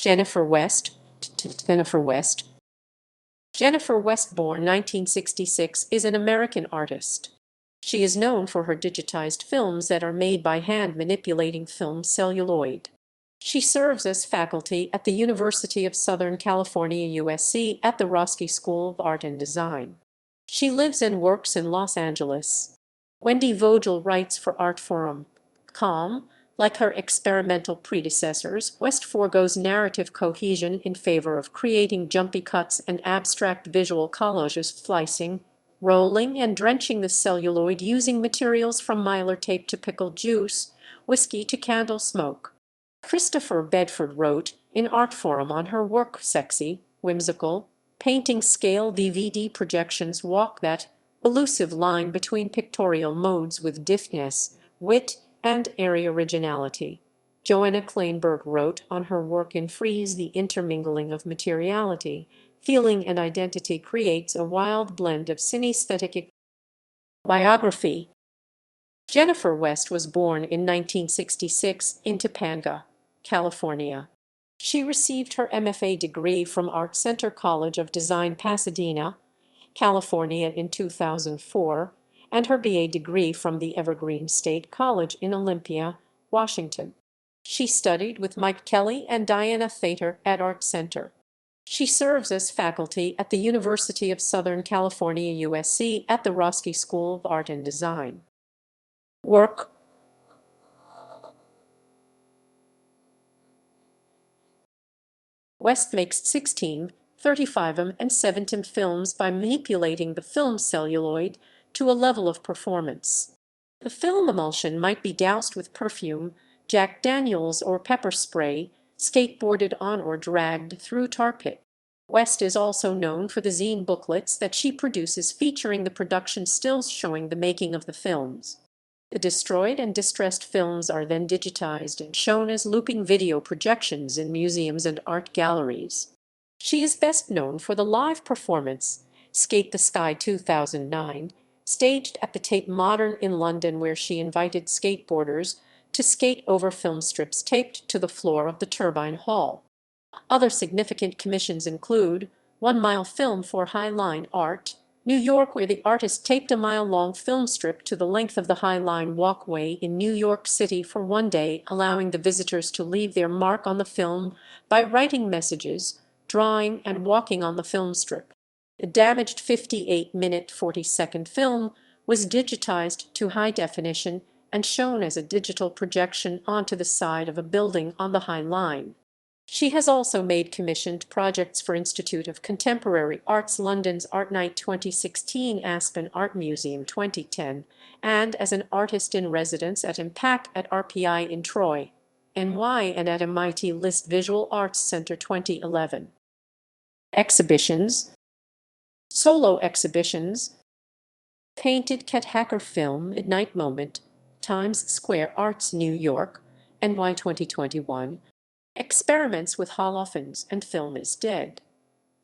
Jennifer West, Jennifer West. Jennifer West, born 1966, is an American artist. She is known for her digitized films that are made by hand manipulating film celluloid. She serves as faculty at the University of Southern California, USC, at the Roski School of Art and Design. She lives and works in Los Angeles. Wendy Vogel writes for Artforum. Like her experimental predecessors, West forgoes narrative cohesion in favor of creating jumpy cuts and abstract visual collages, splicing, rolling, and drenching the celluloid using materials from Mylar tape to pickle juice, whiskey to candle smoke. Christopher Bedford wrote in Artforum on her work sexy, whimsical, painting scale DVD projections walk that elusive line between pictorial modes with deftness, wit, and airy originality. Joanna Kleinberg wrote on her work in Frieze the intermingling of materiality, feeling and identity creates a wild blend of synaesthetic. Biography. Jennifer West was born in 1966 in Topanga, California. She received her MFA degree from Art Center College of Design, Pasadena, California in 2004, and her BA degree from the Evergreen State College in Olympia, Washington. She studied with Mike Kelly and Diana Thater at Art Center. She serves as faculty at the University of Southern California, USC, at the Roski School of Art and Design. Work. West makes 16, 35 and 17 films by manipulating the film celluloid to a level of performance. The film emulsion might be doused with perfume, Jack Daniels or pepper spray, skateboarded on or dragged through tar pit. West is also known for the zine booklets that she produces featuring the production stills showing the making of the films. The destroyed and distressed films are then digitized and shown as looping video projections in museums and art galleries. She is best known for the live performance, Skate the Sky 2009, staged at the Tate Modern in London, where she invited skateboarders to skate over film strips taped to the floor of the Turbine Hall. Other significant commissions include 1 Mile Film for High Line Art, New York, where the artist taped a mile-long film strip to the length of the High Line walkway in New York City for one day, allowing the visitors to leave their mark on the film by writing messages, drawing, and walking on the film strip. The damaged 58-minute 40-second film was digitized to high definition and shown as a digital projection onto the side of a building on the High Line. She has also made commissioned projects for Institute of Contemporary Arts London's Art Night 2016, Aspen Art Museum 2010, and as an artist in residence at Impact at RPI in Troy, NY, and at MIT List Visual Arts Center 2011. Exhibitions. Solo exhibitions. Painted Cat Hacker Film Midnight Moment, Times Square Arts, New York, NY 2021. Experiments with Holofens and Film is Dead.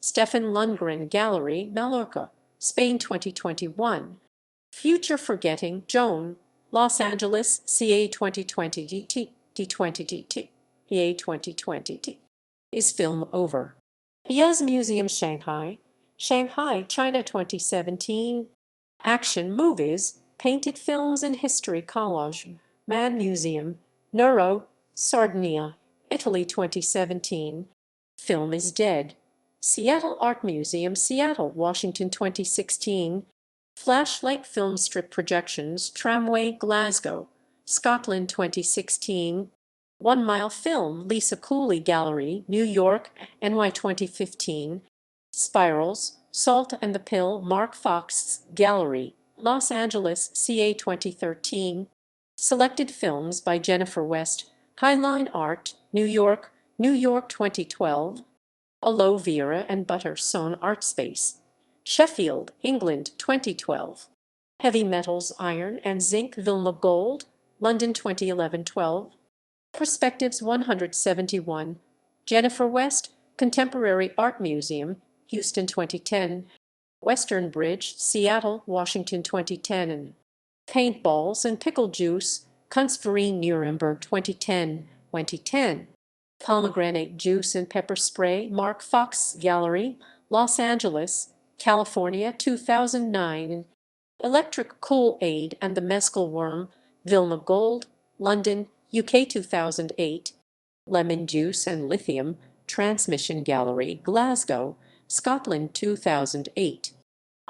Stefan Lundgren Gallery, Mallorca, Spain 2021. Future Forgetting, Joan, Los Angeles, CA 2020 DT, D20 DT, EA 2020 D. Is film over? Yaz Museum, Shanghai, Shanghai, China 2017. Action Movies, Painted Films and History Collage, Man Museum, Neuro, Sardinia, Italy 2017. Film is Dead. Seattle Art Museum, Seattle, Washington 2016. Flashlight Film Strip Projections, Tramway, Glasgow, Scotland 2016. 1 Mile Film, Lisa Cooley Gallery, New York, NY 2015. Spirals, Salt and the Pill, Mark Fox Gallery, Los Angeles, CA 2013. Selected films by Jennifer West, Highline Art, New York, New York 2012. Aloe Vera and Butter Sewn Art Space, Sheffield, England 2012. Heavy Metals Iron and Zinc Vilma Gold, London 2011-12. Perspectives 171. Jennifer West, Contemporary Art Museum, Houston 2010. Western Bridge, Seattle, Washington 2010. And Paintballs and Pickle Juice, Kunstverein Nuremberg 2010. Pomegranate juice and pepper spray, Mark Fox Gallery, Los Angeles, California, 2009. Electric Kool-Aid and the Mescal Worm, Vilma Gold, London, UK, 2008. Lemon Juice and Lithium, Transmission Gallery, Glasgow, Scotland, 2008.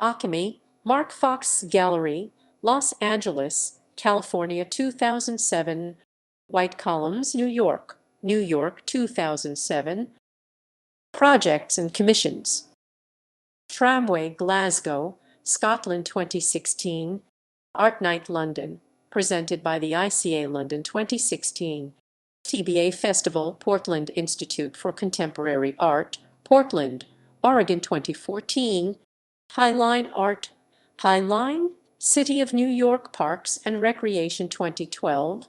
Alchemy, Mark Fox Gallery, Los Angeles, California, 2007. White Columns, New York, New York, 2007. Projects and commissions. Tramway, Glasgow, Scotland, 2016. Art Night, London, presented by the ICA London, 2016. TBA Festival, Portland Institute for Contemporary Art, Portland, Oregon, 2014. Highline Art, Highline, City of New York Parks and Recreation, 2012.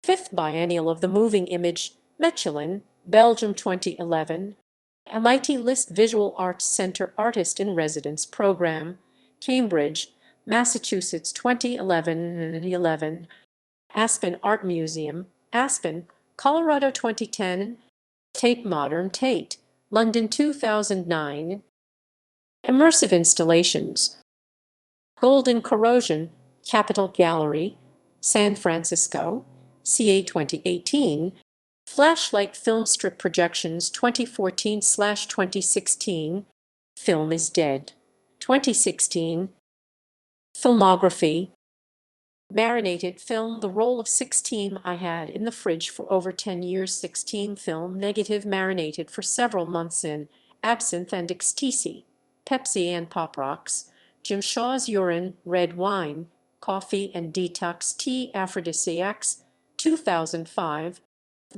Fifth Biennial of the Moving Image, Mechelen, Belgium, 2011. MIT List Visual Arts Center Artist in Residence Program, Cambridge, Massachusetts, 2011. Aspen Art Museum, Aspen, Colorado, 2010. Tate Modern Tate, London, 2009. Immersive installations. Golden Corrosion, Capitol Gallery, San Francisco, CA, 2018. Flashlight Film Strip Projections, 2014/2016. Film is Dead, 2016. Filmography. Marinated film, The Roll of 16 I had in the fridge for over 10 years. 16 film negative marinated for several months in absinthe and ecstasy, Pepsi and Pop Rocks, Jim Shaw's urine, red wine, coffee and detox tea, aphrodisiacs, 2005.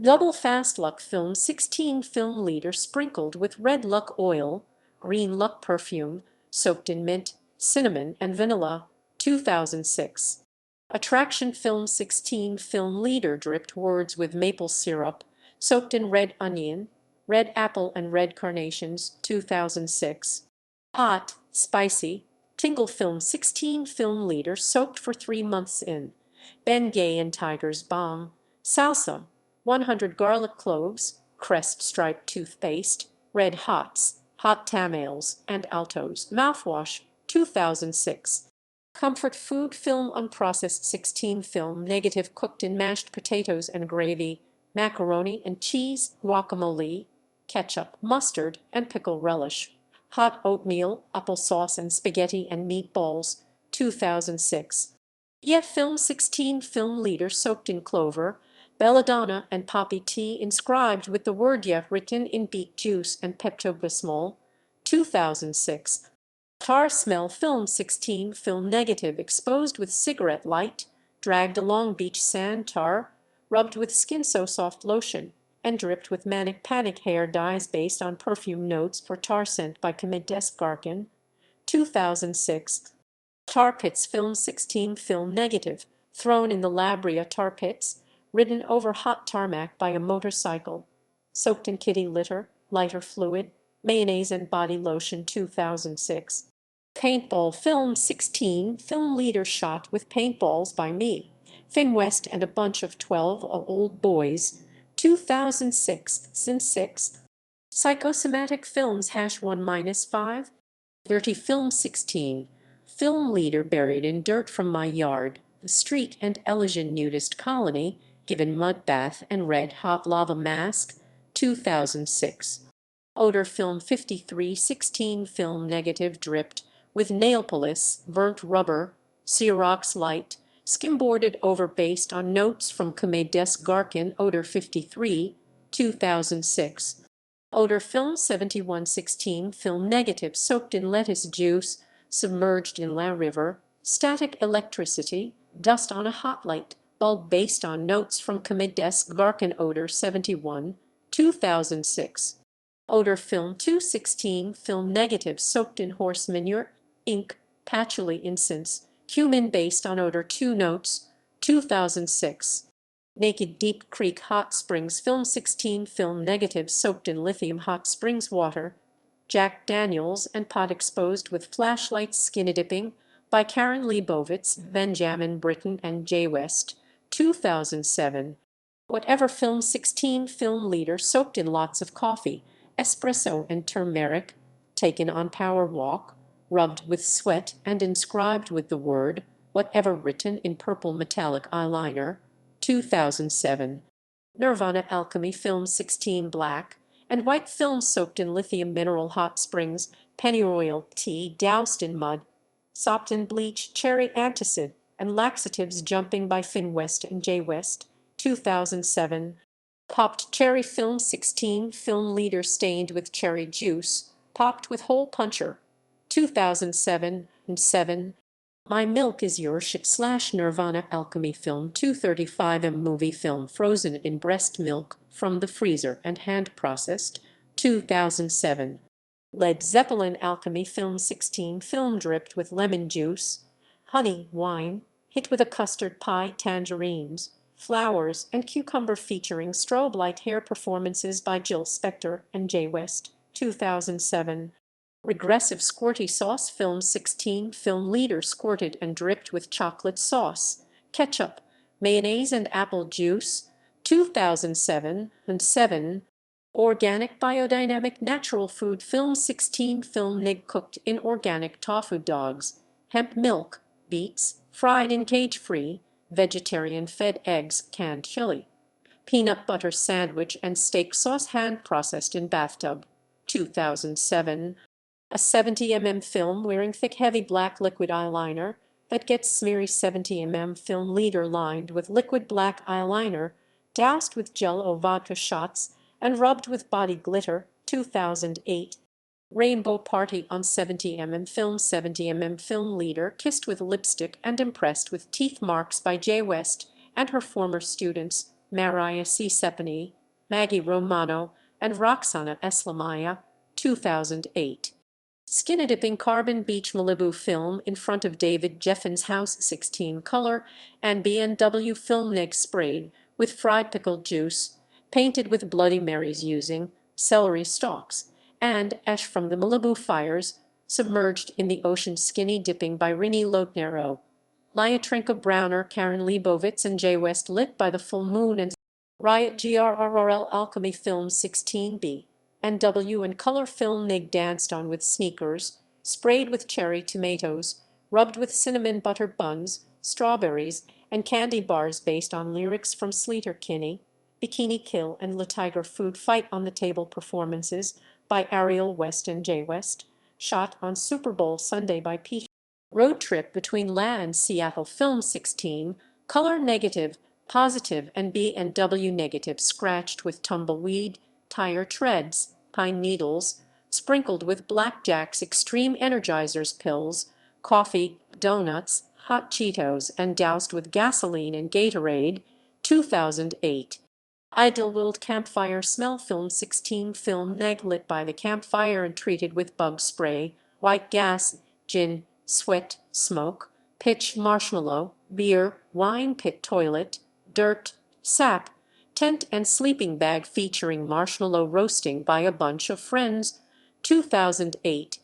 Double Fast Luck Film 16 film leader sprinkled with red luck oil, green luck perfume, soaked in mint, cinnamon, and vanilla, 2006. Attraction Film 16 film leader dripped words with maple syrup, soaked in red onion, red apple, and red carnations, 2006. Hot, spicy, Tingle Film 16 film leader soaked for 3 months in Ben Gay and Tiger's Balm, salsa, 100 garlic cloves, crest striped toothpaste, red hots, hot tamales, and altos, mouthwash, 2006. Comfort Food Film Unprocessed 16 film negative cooked in mashed potatoes and gravy, macaroni and cheese, guacamole, ketchup, mustard, and pickle relish. Hot oatmeal, applesauce, and spaghetti and meatballs, 2006. Yeah Film 16 film leader soaked in clover, belladonna, and poppy tea inscribed with the word yeah written in beet juice and Pepto-Bismol, 2006. Tar Smell Film 16 film negative exposed with cigarette light, dragged along beach sand tar, rubbed with Skin So Soft lotion, and dripped with Manic Panic hair dyes based on perfume notes for tar scent by Comides Garkin, 2006. Tar Pits Film 16 film negative, thrown in the La Brea tar pits, ridden over hot tarmac by a motorcycle, soaked in kitty litter, lighter fluid, mayonnaise and body lotion, 2006. Paintball Film 16 film leader shot with paintballs by me, Finn West, and a bunch of 12 old boys, 2006. Sin 6. Psychosomatic Films #1-5. Dirty Film 16 film leader buried in dirt from my yard, the street and Elysian nudist colony, given mud bath and red hot lava mask, 2006. Odor Film 5316 film negative dripped with nail polish, burnt rubber, Xerox light, skimboarded over based on notes from Comides Garkin. Odor 53, 2006. Odor Film 7116 film negative soaked in lettuce juice, submerged in La River, static electricity, dust on a hot light bulb based on notes from Comides Garkin. Odor 71, 2006. Odor Film 216 film negative soaked in horse manure, ink, patchouli incense, cumin based on Odor 2 notes, 2006. Naked Deep Creek Hot Springs Film 16 film negative soaked in lithium hot springs water, Jack Daniels and pot exposed with flashlight skinny dipping by Karen Leibovitz, Benjamin Britton, and Jay West, 2007. Whatever Film 16 film leader soaked in lots of coffee, espresso and turmeric, taken on power walk, rubbed with sweat and inscribed with the word whatever written in purple metallic eyeliner, 2007. Nirvana Alchemy Film 16 black and white film soaked in lithium mineral hot springs, pennyroyal tea doused in mud, sopped in bleach, cherry antacid, and laxatives jumping by Finn West and J West, 2007. Popped cherry film 16 film leader stained with cherry juice, popped with hole puncher, 2007 and 7. My Milk is Your Shit / Nirvana Alchemy Film 235 movie film frozen in breast milk from the freezer and hand processed, 2007. Led Zeppelin Alchemy Film 16 film dripped with lemon juice, honey, wine, hit with a custard pie, tangerines, flowers, and cucumber featuring strobe light hair performances by Jill Spector and Jay West, 2007. Regressive Squirty Sauce Film 16 film leader squirted and dripped with chocolate sauce, ketchup, mayonnaise and apple juice, 2007 and 7. Organic Biodynamic Natural Food Film 16 film nig cooked in organic tofu dogs, hemp milk, beets, fried in cage-free, vegetarian fed eggs, canned chili, peanut butter sandwich and steak sauce hand processed in bathtub, 2007. A 70 film wearing thick heavy black liquid eyeliner that gets smeary 70 film leader lined with liquid black eyeliner, doused with Jell-O vodka shots and rubbed with body glitter, 2008. Rainbow Party on 70 film leader kissed with lipstick and impressed with teeth marks by Jay West and her former students Mariah C. Sepany, Maggie Romano, and Roxana Eslamaya, 2008. Skinny dipping Carbon Beach Malibu film in front of David Jeffen's house 16 color and B&W film neg sprayed with fried pickle juice, painted with Bloody Marys using celery stalks, and ash from the Malibu fires, submerged in the ocean skinny dipping by Rini Lotnero, Lyatrinka Browner, Karen Leibovitz, and Jay West lit by the full moon and Riot GRRL Alchemy Film 16B and W and color film nig danced on with sneakers, sprayed with cherry tomatoes, rubbed with cinnamon butter buns, strawberries, and candy bars based on lyrics from Sleater Kinney, Bikini Kill and La Tiger Food Fight on the Table performances by Ariel West and Jay West, shot on Super Bowl Sunday by Pete. Road Trip Between La and Seattle Film 16, color negative, positive, and B&W negative scratched with tumbleweed, tire treads, pine needles, sprinkled with Blackjack's Extreme Energizers pills, coffee, donuts, hot Cheetos, and doused with gasoline and Gatorade, 2008. Idlewild Campfire Smell Film 16 film neg lit by the campfire and treated with bug spray, white gas, gin, sweat, smoke, pitch, marshmallow, beer, wine pit toilet, dirt, sap, tent and sleeping bag featuring marshmallow roasting by a bunch of friends, 2008.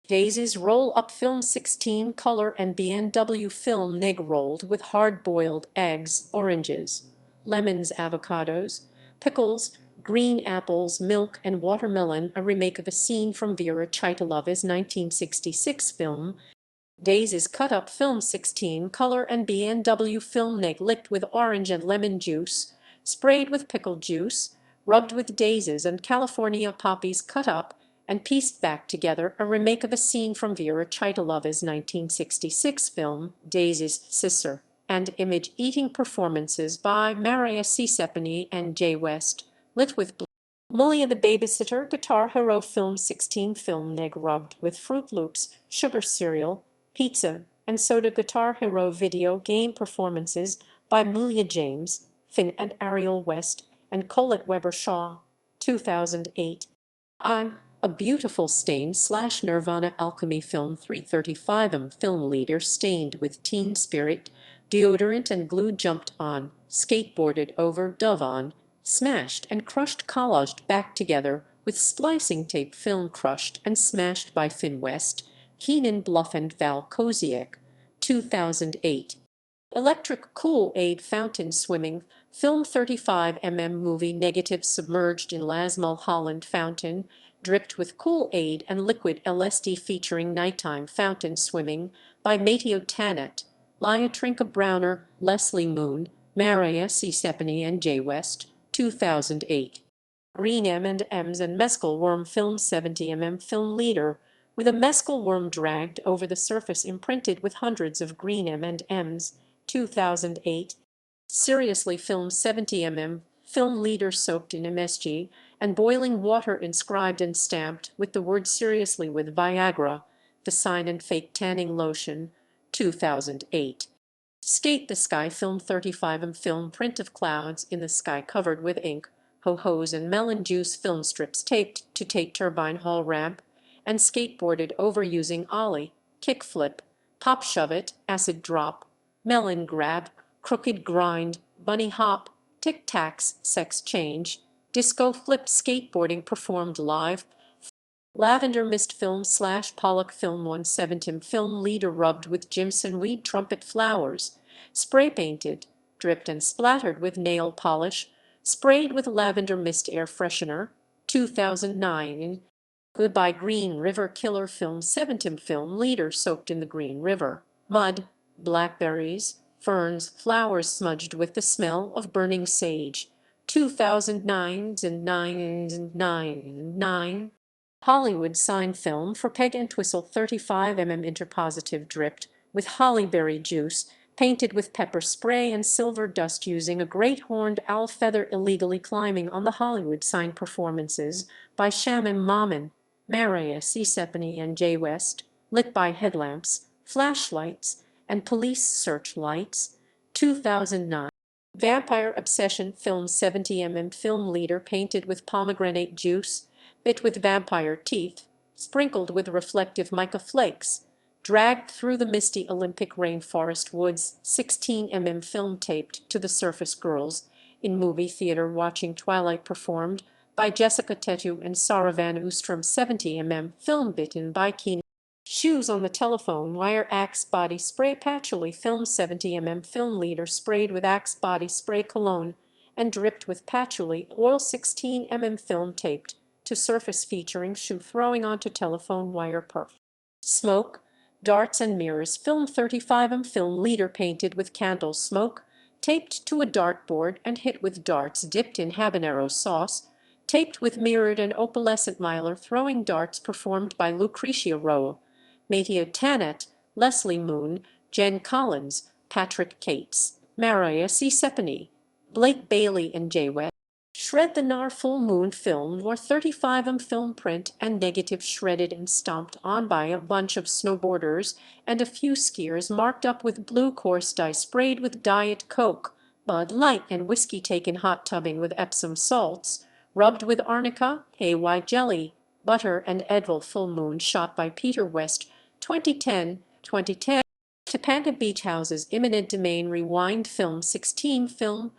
Daisy's roll-up film 16 color and B&W film neg rolled with hard-boiled eggs, oranges, lemons, avocados, pickles, green apples, milk, and watermelon, a remake of a scene from Vera Chaitalova's 1966 film. Daisy's cut-up film 16 color and B&W film neg licked with orange and lemon juice, sprayed with pickle juice, rubbed with daisies and California poppies cut up and pieced back together, a remake of a scene from Vera Chaitalova's 1966 film, Daisy's Sister, and image eating performances by Mariah C. Sepany and Jay West, lit with Mulia the Babysitter Guitar Hero Film 16 film neg rubbed with Fruit Loops, sugar cereal, pizza, and soda. Guitar Hero video game performances by Mulia James, Finn and Ariel West, and Colette Weber Shaw, 2008. A Beautiful Stain / Nirvana Alchemy Film 335 film leader stained with teen spirit, deodorant and glue jumped on, skateboarded over, dove on, smashed and crushed, collaged back together with splicing tape film crushed and smashed by Finn West, Keenan Bluff and Val Koziak, 2008. Electric Kool-Aid Fountain Swimming film 35 mm movie negative submerged in Mulholland fountain, dripped with Kool-Aid and liquid LSD featuring nighttime fountain swimming by Mateo Tannett, Liatrinka Browner, Leslie Moon, Maria C. Sepany and J. West, 2008. Green M&Ms and mescal worm film 70 mm film leader, with a mescal worm dragged over the surface imprinted with hundreds of green M&Ms, 2008. Seriously film 70 mm film leader soaked in MSG and boiling water inscribed and stamped with the word seriously with Viagra, the sign and fake tanning lotion, 2008. Skate the Sky film 35mm film print of clouds in the sky covered with ink, ho-hos and melon juice film strips taped to Tate turbine hall ramp, and skateboarded over using ollie, kickflip, pop shove it, acid drop, melon grab, crooked grind, bunny hop, tic-tacs, sex change, disco flip skateboarding performed live, lavender mist film / Pollock film 170 film leader rubbed with Jimson weed trumpet flowers, spray painted, dripped and splattered with nail polish, sprayed with lavender mist air freshener, 2009. Goodbye Green River killer film 70 film leader soaked in the Green River, mud, blackberries, ferns, flowers smudged with the smell of burning sage, 2009 and 9. Hollywood sign film for Peg and Twistle 35mm interpositive dripped with hollyberry juice, painted with pepper spray and silver dust using a great horned owl feather illegally climbing on the Hollywood sign performances by Shaman Maman, Maria C. Sepany and J. West, lit by headlamps, flashlights, and police searchlights, 2009. Vampire Obsession film 70mm film leader painted with pomegranate juice, bit with vampire teeth, sprinkled with reflective mica flakes, dragged through the misty Olympic rainforest woods, 16mm film taped to the surface girls in movie theater watching Twilight performed by Jessica Tetu and Sarah Van Oostrom 70mm film bitten by Keenan. Shoes on the telephone wire Axe body spray patchouli film 70mm film leader sprayed with Axe body spray cologne and dripped with patchouli oil 16mm film taped to surface featuring shoe throwing onto telephone wire perf. Smoke, darts and mirrors film 35mm film leader painted with candle smoke, taped to a dartboard and hit with darts dipped in habanero sauce, taped with mirrored and opalescent Mylar throwing darts performed by Lucretia Rowe, Mateo Tannett, Leslie Moon, Jen Collins, Patrick Cates, Maria C. Sepany, Blake Bailey and J. West. Shred the Nar full moon film or 35mm film print and negative shredded and stomped on by a bunch of snowboarders and a few skiers marked up with blue coarse dye sprayed with Diet Coke, Bud Light and whiskey taken hot tubbing with Epsom salts, rubbed with arnica, AY jelly, butter and Edville full moon shot by Peter West, 2010. Topanga Beach Houses imminent domain rewind film 16 film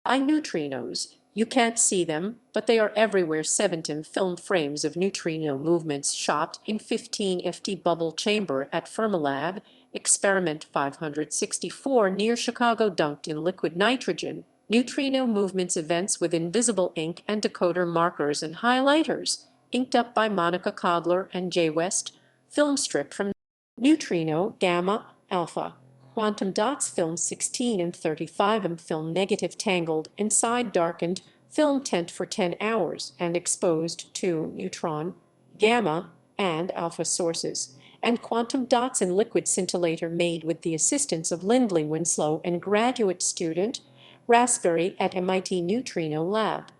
neutrinos. You can't see them, but they are everywhere. 17 film frames of neutrino movements shot in 15 FT bubble chamber at Fermilab, experiment 564 near Chicago dunked in liquid nitrogen. Neutrino movements events with invisible ink and decoder markers and highlighters, inked up by Monica Codler and J. West, film strip from neutrino, gamma, alpha. Quantum dots film 16 and 35mm film negative tangled inside darkened film tent for 10 hours and exposed to neutron, gamma, and alpha sources, and quantum dots in liquid scintillator made with the assistance of Lindley Winslow and graduate student Raspberry at MIT Neutrino Lab.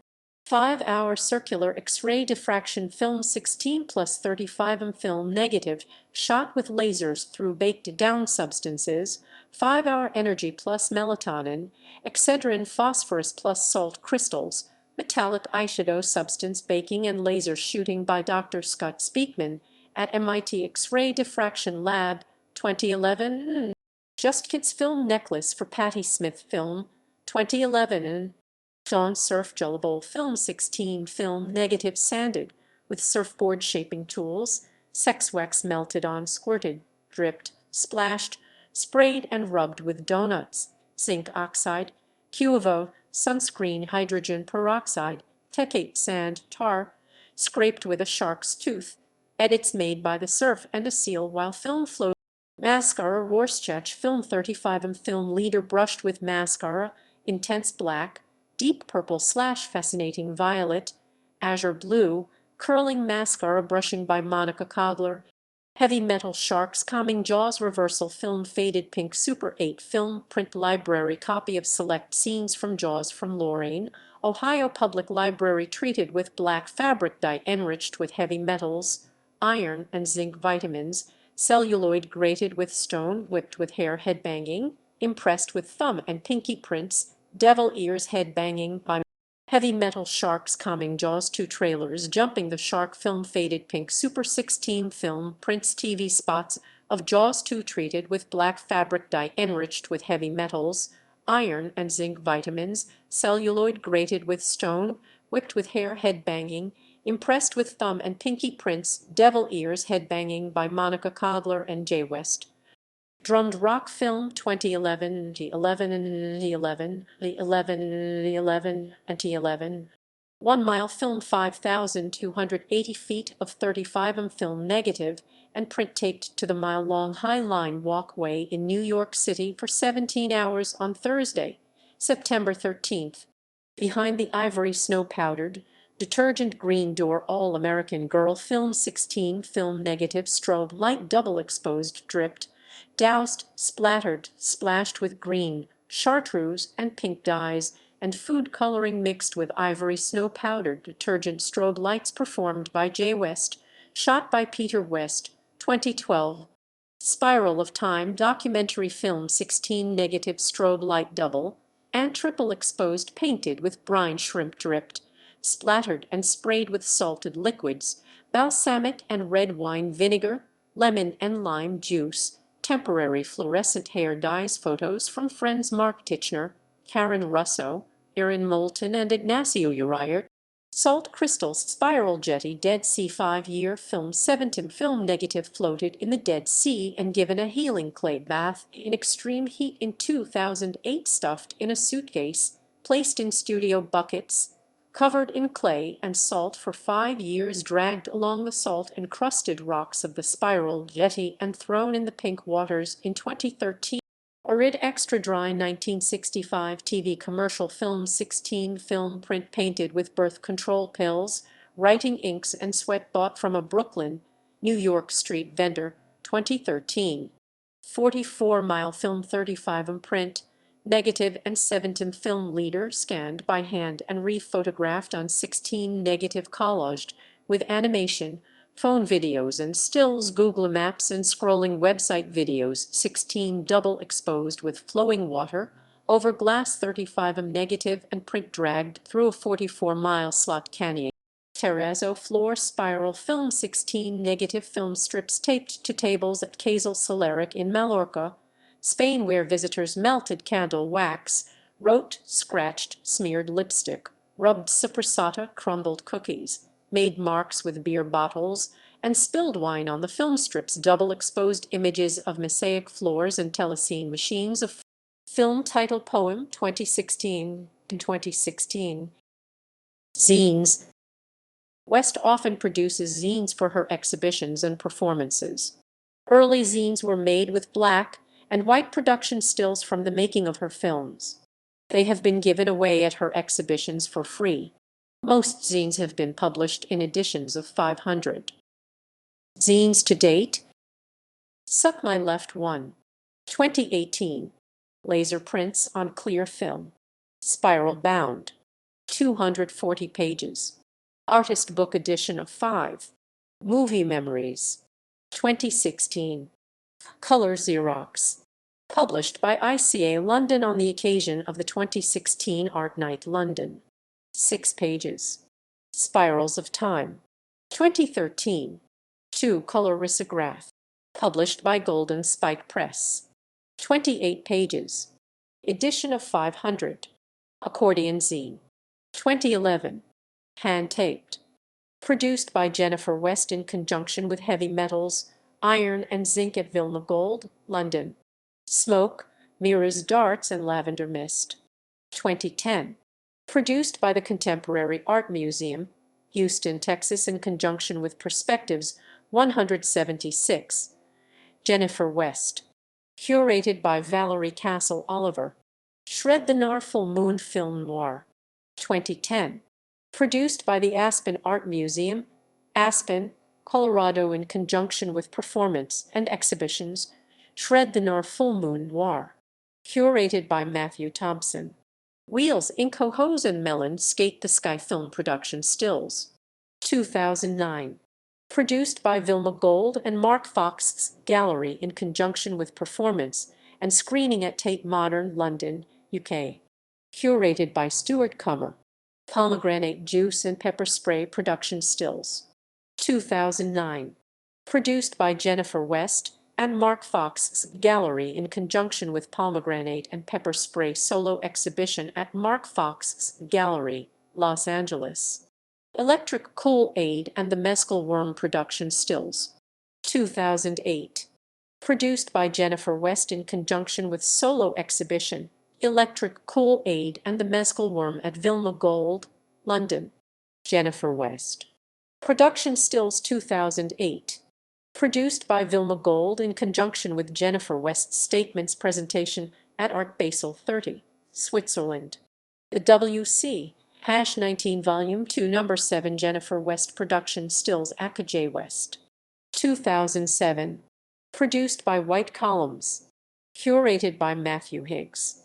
5-hour circular X-ray diffraction film 16 plus 35mm film negative shot with lasers through baked down substances, 5-hour energy plus melatonin, excedrin phosphorus plus salt crystals, metallic eyeshadow substance baking and laser shooting by Dr. Scott Speakman at MIT X-ray Diffraction Lab, 2011. Just Kids film necklace for Patti Smith film, 2011. Sean Surf Jello Bowl film 16 film negative sanded with surfboard shaping tools, sex wax melted on squirted, dripped, splashed, sprayed and rubbed with donuts, zinc oxide, Cuivo sunscreen, hydrogen peroxide, techate sand, tar, scraped with a shark's tooth, edits made by the surf and a seal while film flows. Mascara, Rorschach film 35mm film leader brushed with mascara, intense black, deep purple / fascinating violet, azure blue, curling mascara brushing by Monica Cogler, heavy metal sharks calming jaws reversal film faded pink Super 8 film print library copy of select scenes from Jaws from Lorraine, Ohio Public Library treated with black fabric dye enriched with heavy metals, iron and zinc vitamins, celluloid grated with stone whipped with hair headbanging, impressed with thumb and pinky prints, devil ears headbanging by heavy metal sharks calming jaws 2 trailers jumping the shark film faded pink Super 16 film prints TV spots of Jaws 2 treated with black fabric dye enriched with heavy metals, iron and zinc vitamins, celluloid grated with stone, whipped with hair headbanging, impressed with thumb and pinky prints, devil ears headbanging by Monica Cogler and Jay West. Drummed rock film 2011, T11 and T11, T11 and T11. 1 mile film 5,280 feet of 35mm film negative and print taped to the mile-long High Line walkway in New York City for 17 hours on Thursday, September 13th. Behind the ivory snow-powdered, detergent green door All-American Girl film 16 film negative strobe light double exposed dripped, doused, splattered, splashed with green, chartreuse, and pink dyes, and food coloring mixed with ivory snow powdered detergent strobe lights performed by Jay West, shot by Peter West, 2012. Spiral of Time documentary film 16 negative strobe light double, and triple exposed painted with brine shrimp dripped, splattered and sprayed with salted liquids, balsamic and red wine vinegar, lemon and lime juice, temporary fluorescent hair dyes photos from friends Mark Titchener, Karen Russo, Erin Moulton and Ignacio Uriart. Salt crystals spiral jetty Dead Sea 5-year film 17 film negative floated in the Dead Sea and given a healing clay bath in extreme heat in 2008 stuffed in a suitcase, placed in studio buckets, covered in clay and salt for 5 years dragged along the salt-encrusted rocks of the spiral jetty and thrown in the pink waters in 2013. Arid Extra Dry 1965 TV commercial film 16 film print painted with birth control pills, writing inks and sweat bought from a Brooklyn, New York street vendor, 2013. 44-mile film 35mm print, negative and 17 film leader scanned by hand and rephotographed on 16 negative collaged with animation, phone videos and stills, Google Maps and scrolling website videos, 16 double exposed with flowing water, over glass 35mm negative and print dragged through a 44-mile slot canyon. Terrazzo floor spiral film 16 negative film strips taped to tables at Casal Solaric in Mallorca, Spain, where visitors melted candle wax, wrote, scratched, smeared lipstick, rubbed sapressata, crumbled cookies, made marks with beer bottles, and spilled wine on the film strips. Double exposed images of mosaic floors and telecine machines of film title poem 2016 and 2016. Zines. West often produces zines for her exhibitions and performances. Early zines were made with black and white production stills from the making of her films. They have been given away at her exhibitions for free. Most zines have been published in editions of 500. Zines to date: Suck My Left 1, 2018. Laser prints on clear film. Spiral bound. 240 pages. Artist book edition of 5. Movie Memories. 2016. Color Xerox. Published by ICA London on the occasion of the 2016 Art Night London. 6 pages. Spirals of Time. 2013. 2 color risograph. Published by Golden Spike Press. 28 pages. Edition of 500. Accordion zine. 2011. Hand-taped. Produced by Jennifer West in conjunction with Heavy Metals, Iron and Zinc at Vilna Gold, London. Smoke, Mirrors, Darts and Lavender Mist. 2010. Produced by the Contemporary Art Museum, Houston, Texas, in conjunction with Perspectives 176. Jennifer West. Curated by Valerie Castle Oliver. Shred the Noir Full Moon Film Noir. 2010. Produced by the Aspen Art Museum, Aspen, Colorado, in conjunction with Performance and Exhibitions. Shred the Noir Full Moon Noir. Curated by Matthew Thompson. Wheels in Cohesion and Melon Skate the Sky Film Production Stills. 2009. Produced by Vilma Gold and Mark Fox's Gallery in conjunction with Performance and Screening at Tate Modern, London, UK. Curated by Stuart Comer. Pomegranate Juice and Pepper Spray Production Stills. 2009. Produced by Jennifer West and Mark Fox's Gallery in conjunction with Pomegranate and Pepper Spray Solo Exhibition at Mark Fox's Gallery, Los Angeles. Electric Cool Aid and the Mescal Worm Production Stills. 2008. Produced by Jennifer West in conjunction with Solo Exhibition, Electric Cool Aid and the Mescal Worm at Vilma Gold, London. Jennifer West. Production Stills 2008. Produced by Vilma Gold in conjunction with Jennifer West's Statements presentation at Art Basel 30, Switzerland. The W.C. #19 Volume 2 No. 7 Jennifer West Production Stills Aka J. West. 2007. Produced by White Columns. Curated by Matthew Higgs.